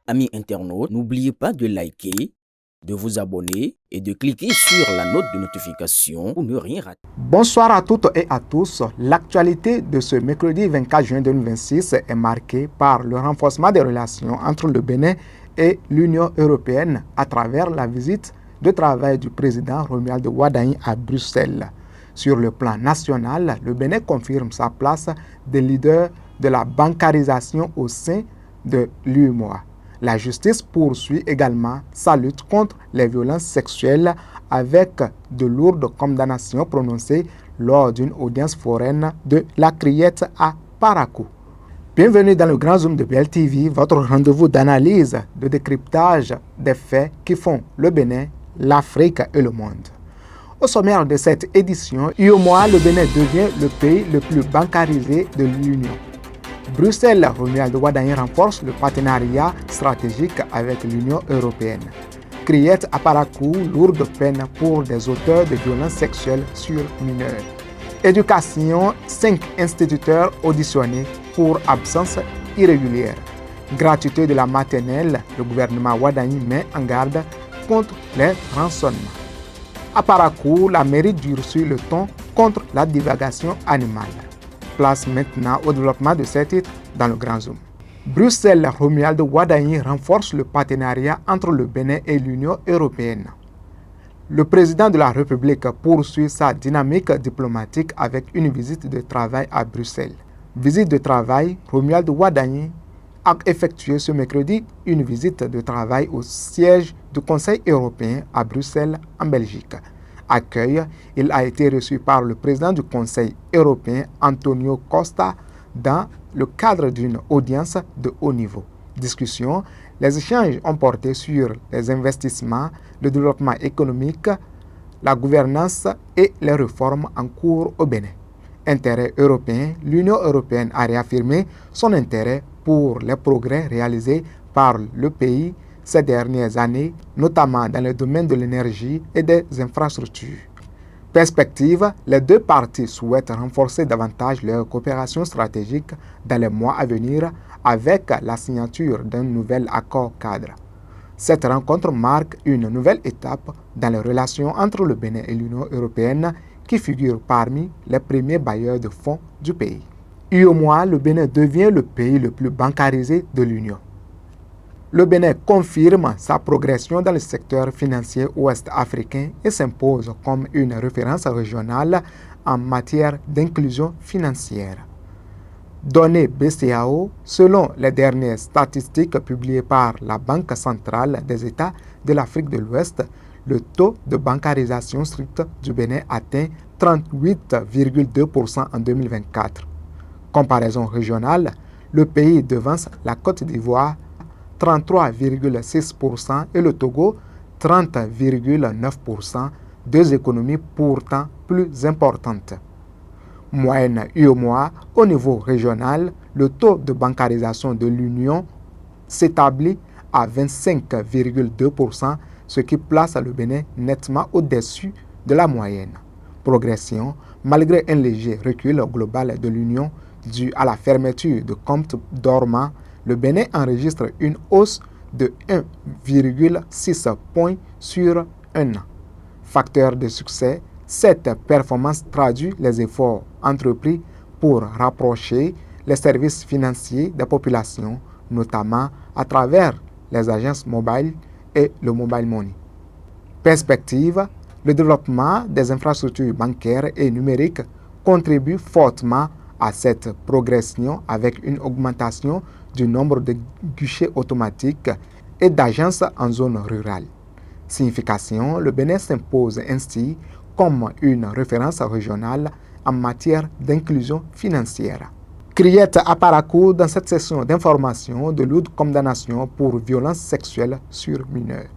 Amis internautes, n'oubliez pas de liker, de vous abonner et de cliquer sur la note de notification pour ne rien rater. Bonsoir à toutes et à tous. L'actualité de ce mercredi 24 juin 2026 est marquée par le renforcement des relations entre le Bénin et l'Union européenne à travers la visite de travail du président Romuald Wadagne à Bruxelles. Sur le plan national, le Bénin confirme sa place de leader de la bancarisation au sein de l'UEMOA. La justice poursuit également sa lutte contre les violences sexuelles avec de lourdes condamnations prononcées lors d'une audience foraine de la Criette à Parakou. Bienvenue dans le Grand Zoom de BLTV, votre rendez-vous d'analyse, de décryptage des faits qui font le Bénin, l'Afrique et le monde. Au sommaire de cette édition, UEMOA, le Bénin devient le pays le plus bancarisé de l'Union. Bruxelles, Romuald Wadagne renforce le partenariat stratégique avec l'Union européenne. Criette à Parakou, lourde peine pour des auteurs de violences sexuelles sur mineurs. Éducation, 5 instituteurs auditionnés pour absence irrégulière. Gratuité de la maternelle, le gouvernement Wadagne met en garde contre les rançonnements. À Parakou, la mairie durcit le ton contre la divagation animale. Place maintenant au développement de ces titres dans le Grand Zoom. Bruxelles, Romuald Wadagne renforce le partenariat entre le Bénin et l'Union européenne. Le président de la République poursuit sa dynamique diplomatique avec une visite de travail à Bruxelles. Visite de travail, Romuald Wadagne a effectué ce mercredi une visite de travail au siège du Conseil européen à Bruxelles, en Belgique. Accueil, il a été reçu par le président du Conseil européen, Antonio Costa, dans le cadre d'une audience de haut niveau. Discussion, les échanges ont porté sur les investissements, le développement économique, la gouvernance et les réformes en cours au Bénin. Intérêt européen, l'Union européenne a réaffirmé son intérêt pour les progrès réalisés par le pays ces dernières années, notamment dans le domaine de l'énergie et des infrastructures. Perspective, les deux parties souhaitent renforcer davantage leur coopération stratégique dans les mois à venir avec la signature d'un nouvel accord cadre. Cette rencontre marque une nouvelle étape dans les relations entre le Bénin et l'Union européenne qui figure parmi les premiers bailleurs de fonds du pays. UEMOA, le Bénin devient le pays le plus bancarisé de l'Union. Le Bénin confirme sa progression dans le secteur financier ouest-africain et s'impose comme une référence régionale en matière d'inclusion financière. Données BCEAO, selon les dernières statistiques publiées par la Banque centrale des États de l'Afrique de l'Ouest, le taux de bancarisation stricte du Bénin atteint 38,2% en 2024. Comparaison régionale, le pays devance la Côte d'Ivoire 33,6% et le Togo 30,9%, deux économies pourtant plus importantes. Moyenne UEMOA, au niveau régional, le taux de bancarisation de l'Union s'établit à 25,2%, ce qui place le Bénin nettement au-dessus de la moyenne. Progression, malgré un léger recul global de l'Union dû à la fermeture de comptes dormants, le Bénin enregistre une hausse de 1,6 points sur un an. Facteur de succès, cette performance traduit les efforts entrepris pour rapprocher les services financiers des populations, notamment à travers les agences mobiles et le mobile money. Perspective, le développement des infrastructures bancaires et numériques contribue fortement à cette progression avec une augmentation du nombre de guichets automatiques et d'agences en zone rurale. Signification, le Bénin s'impose ainsi comme une référence régionale en matière d'inclusion financière. Criette à Parakou dans cette session d'information de lourdes condamnations pour violences sexuelles sur mineurs.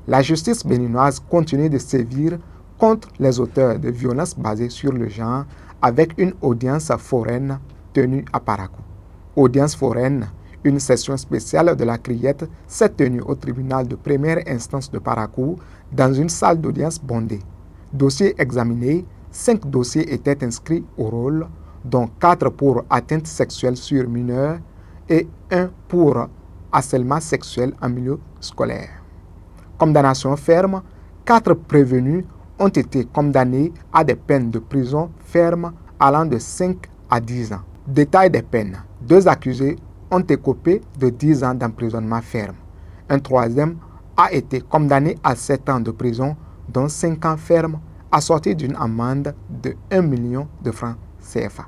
La justice béninoise continue de sévir contre les auteurs de violences basées sur le genre avec une audience foraine tenue à Parakou. Audience foraine, une session spéciale de la Criette s'est tenue au tribunal de première instance de Parakou dans une salle d'audience bondée. Dossiers examinés, 5 dossiers étaient inscrits au rôle, dont 4 pour atteinte sexuelle sur mineurs et 1 pour harcèlement sexuel en milieu scolaire. Condamnation ferme, 4 prévenus ont été condamnés à des peines de prison ferme allant de 5 à 10 ans. Détail des peines. 2 accusés ont écopé de 10 ans d'emprisonnement ferme. Un troisième a été condamné à 7 ans de prison, dont 5 ans ferme, assorti d'une amende de 1 million de francs CFA.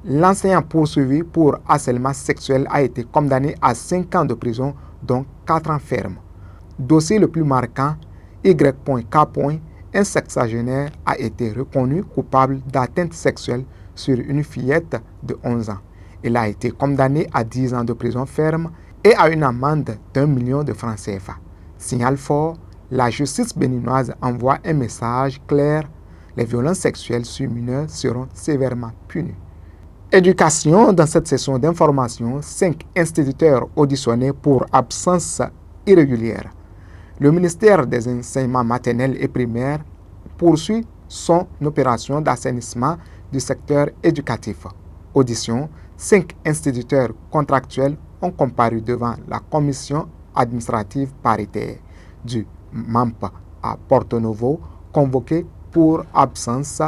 L'enseignant poursuivi pour harcèlement sexuel a été condamné à 5 ans de prison, dont 4 ans ferme. Dossier le plus marquant, Y.K. Un sexagénaire a été reconnu coupable d'atteinte sexuelle sur une fillette de 11 ans. Il a été condamné à 10 ans de prison ferme et à une amende d'1 million de francs CFA. Signal fort, la justice béninoise envoie un message clair: les violences sexuelles sur mineurs seront sévèrement punies. Éducation, dans cette session d'information, 5 instituteurs auditionnés pour absence irrégulière. Le ministère des enseignements maternels et primaires poursuit son opération d'assainissement du secteur éducatif. Audition, 5 instituteurs contractuels ont comparu devant la commission administrative paritaire du MAMP à Porto Novo, convoqués pour absence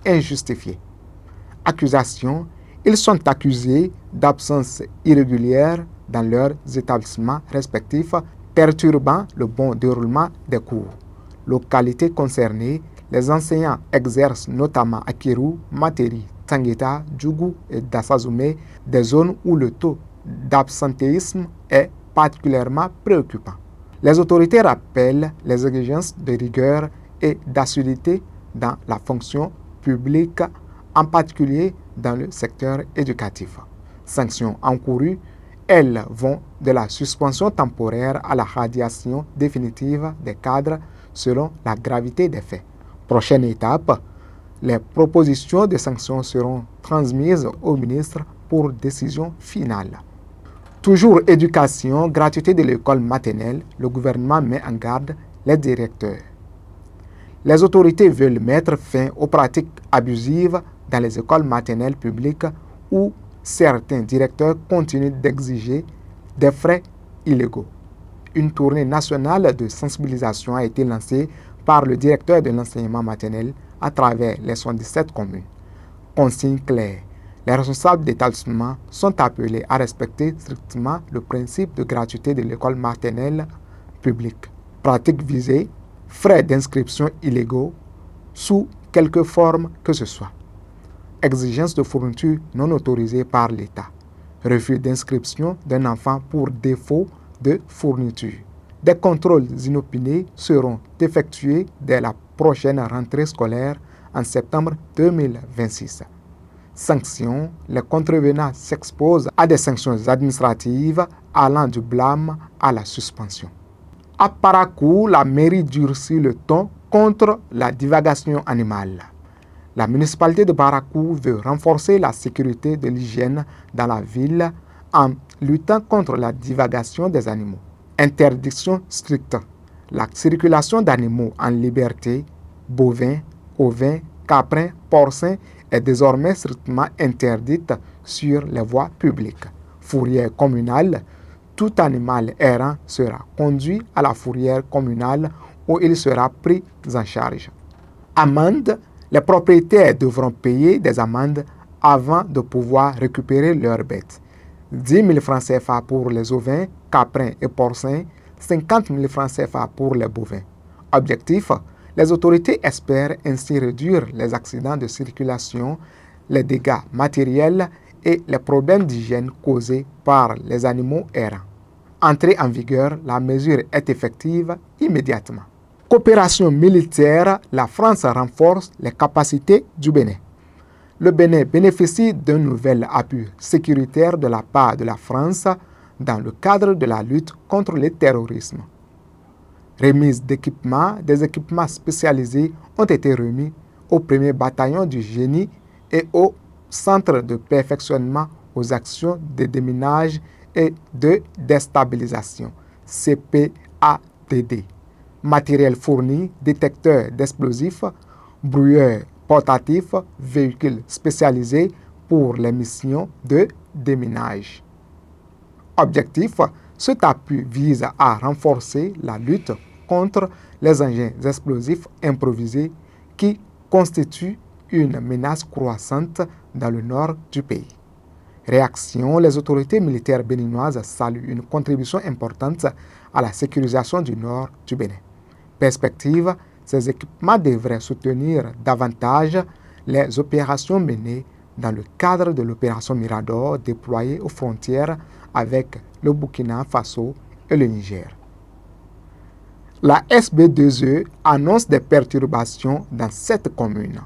injustifiée. Accusation, ils sont accusés d'absence irrégulière dans leurs établissements respectifs, perturbant le bon déroulement des cours. Localités concernées, les enseignants exercent notamment à Kirou, Materi, Tangueta, Djougou et Dassazoumé, des zones où le taux d'absentéisme est particulièrement préoccupant. Les autorités rappellent les exigences de rigueur et d'assiduité dans la fonction publique, en particulier dans le secteur éducatif. Sanctions encourues, elles vont de la suspension temporaire à la radiation définitive des cadres selon la gravité des faits. Prochaine étape, les propositions de sanctions seront transmises au ministre pour décision finale. Toujours éducation, gratuité de l'école maternelle, le gouvernement met en garde les directeurs. Les autorités veulent mettre fin aux pratiques abusives dans les écoles maternelles publiques où certains directeurs continuent d'exiger des frais illégaux. Une tournée nationale de sensibilisation a été lancée par le directeur de l'enseignement maternel à travers les 77 communes. Consigne claire: les responsables d'établissement sont appelés à respecter strictement le principe de gratuité de l'école maternelle publique. Pratique visée: frais d'inscription illégaux sous quelque forme que ce soit. Exigence de fourniture non autorisée par l'État. Refus d'inscription d'un enfant pour défaut de fourniture. Des contrôles inopinés seront effectués dès la prochaine rentrée scolaire en septembre 2026. Sanctions: les contrevenants s'exposent à des sanctions administratives allant du blâme à la suspension. À Parakou, la mairie durcit le ton contre la divagation animale. La municipalité de Parakou veut renforcer la sécurité de l'hygiène dans la ville en luttant contre la divagation des animaux. Interdiction stricte. La circulation d'animaux en liberté, bovins, ovins, caprins, porcins, est désormais strictement interdite sur les voies publiques. Fourrière communale. Tout animal errant sera conduit à la fourrière communale où il sera pris en charge. Amende. Les propriétaires devront payer des amendes avant de pouvoir récupérer leurs bêtes. 10 000 francs CFA pour les ovins, caprins et porcins, 50 000 francs CFA pour les bovins. Objectif: les autorités espèrent ainsi réduire les accidents de circulation, les dégâts matériels et les problèmes d'hygiène causés par les animaux errants. Entrée en vigueur, la mesure est effective immédiatement. Coopération militaire, la France renforce les capacités du Bénin. Le Bénin bénéficie d'un nouvel appui sécuritaire de la part de la France dans le cadre de la lutte contre le terrorisme. Remise d'équipements, des équipements spécialisés ont été remis au 1er bataillon du génie et au Centre de perfectionnement aux actions de déminage et de déstabilisation, CPADD. Matériel fourni, détecteurs d'explosifs, brouilleurs portatifs, véhicules spécialisés pour les missions de déminage. Objectif: Cet appui vise à renforcer la lutte contre les engins explosifs improvisés qui constituent une menace croissante dans le nord du pays. Réaction, les autorités militaires béninoises saluent une contribution importante à la sécurisation du nord du Bénin. Perspective, ces équipements devraient soutenir davantage les opérations menées dans le cadre de l'opération Mirador déployée aux frontières avec le Burkina Faso et le Niger. La SB2E annonce des perturbations dans 7 communes.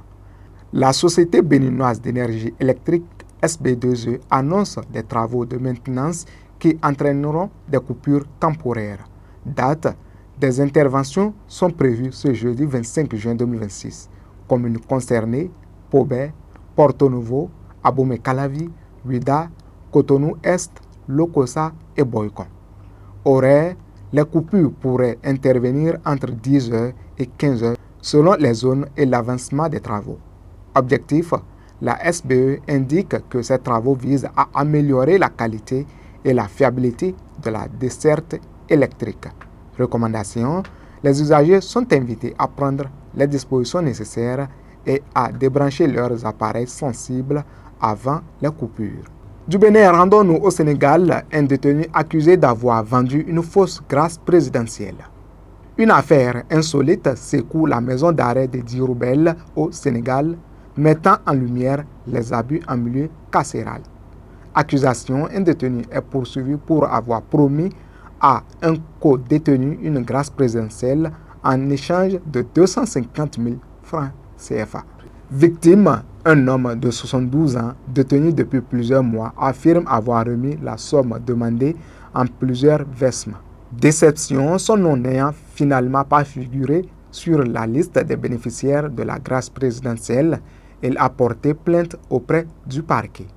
La Société béninoise d'énergie électrique SB2E annonce des travaux de maintenance qui entraîneront des coupures temporaires. Date des interventions sont prévues ce jeudi 25 juin 2026. Communes concernées: Pobé, Porto Novo, Abomey-Calavi, Ouida, Cotonou-Est, Lokossa et Boycon. Horaire: les coupures pourraient intervenir entre 10h et 15h selon les zones et l'avancement des travaux. Objectif: la SBE indique que ces travaux visent à améliorer la qualité et la fiabilité de la desserte électrique. Recommandation: les usagers sont invités à prendre les dispositions nécessaires et à débrancher leurs appareils sensibles avant les coupures. Du Bénin, rendons-nous au Sénégal, un détenu accusé d'avoir vendu une fausse grâce présidentielle. Une affaire insolite secoue la maison d'arrêt de Diourbel au Sénégal, mettant en lumière les abus en milieu carcéral. Accusation: un détenu est poursuivi pour avoir promis à un co-détenu une grâce présidentielle en échange de 250 000 francs CFA. Victime, un homme de 72 ans, détenu depuis plusieurs mois, affirme avoir remis la somme demandée en plusieurs versements. Déception, son nom n'ayant finalement pas figuré sur la liste des bénéficiaires de la grâce présidentielle, il a porté plainte auprès du parquet.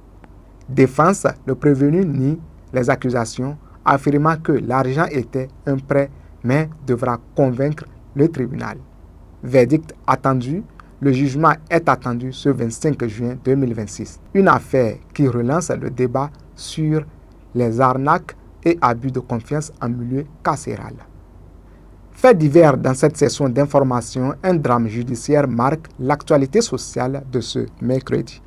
Défense, le prévenu nie les accusations, affirmant que l'argent était un prêt, mais devra convaincre le tribunal. Verdict attendu. Le jugement est attendu ce 25 juin 2026. Une affaire qui relance le débat sur les arnaques et abus de confiance en milieu carcéral. Fait divers dans cette session d'information, un drame judiciaire marque l'actualité sociale de ce mercredi.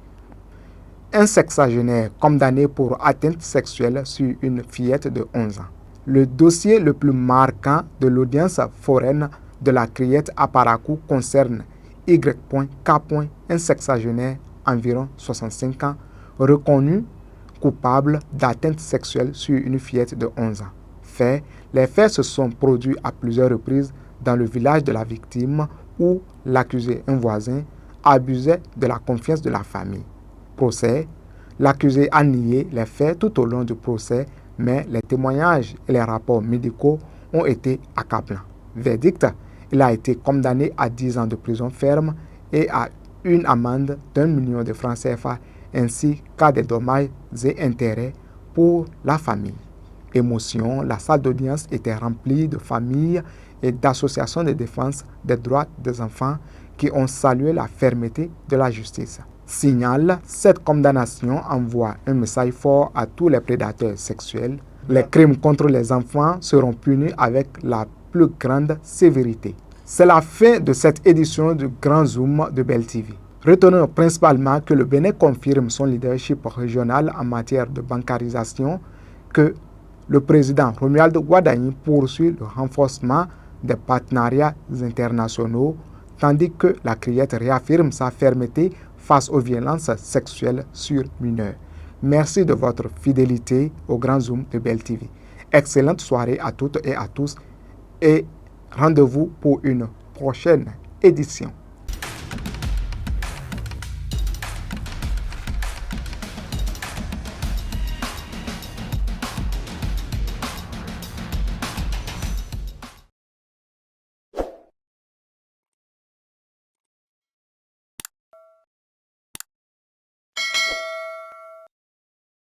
Un sexagénaire condamné pour atteinte sexuelle sur une fillette de 11 ans. Le dossier le plus marquant de l'audience foraine de la criette à Parakou concerne Y.K. un sexagénaire environ 65 ans, reconnu coupable d'atteinte sexuelle sur une fillette de 11 ans. Les faits se sont produits à plusieurs reprises dans le village de la victime où l'accusé, un voisin, abusait de la confiance de la famille. Procès: l'accusé a nié les faits tout au long du procès, mais les témoignages et les rapports médicaux ont été accablants. Verdict: il a été condamné à 10 ans de prison ferme et à une amende d'1 million de francs CFA ainsi qu'à des dommages et intérêts pour la famille. Émotion, la salle d'audience était remplie de familles et d'associations de défense des droits des enfants qui ont salué la fermeté de la justice. Signale, cette condamnation envoie un message fort à tous les prédateurs sexuels. Les crimes contre les enfants seront punis avec la plus grande sévérité. C'est la fin de cette édition du Grand Zoom de Bell TV. Retenons principalement que le Bénin confirme son leadership régional en matière de bancarisation, que le président Romuald Guadagni poursuit le renforcement des partenariats internationaux, tandis que la criette réaffirme sa fermeté face aux violences sexuelles sur mineurs. Merci de votre fidélité au Grand Zoom de Bell TV. Excellente soirée à toutes et à tous et rendez-vous pour une prochaine édition.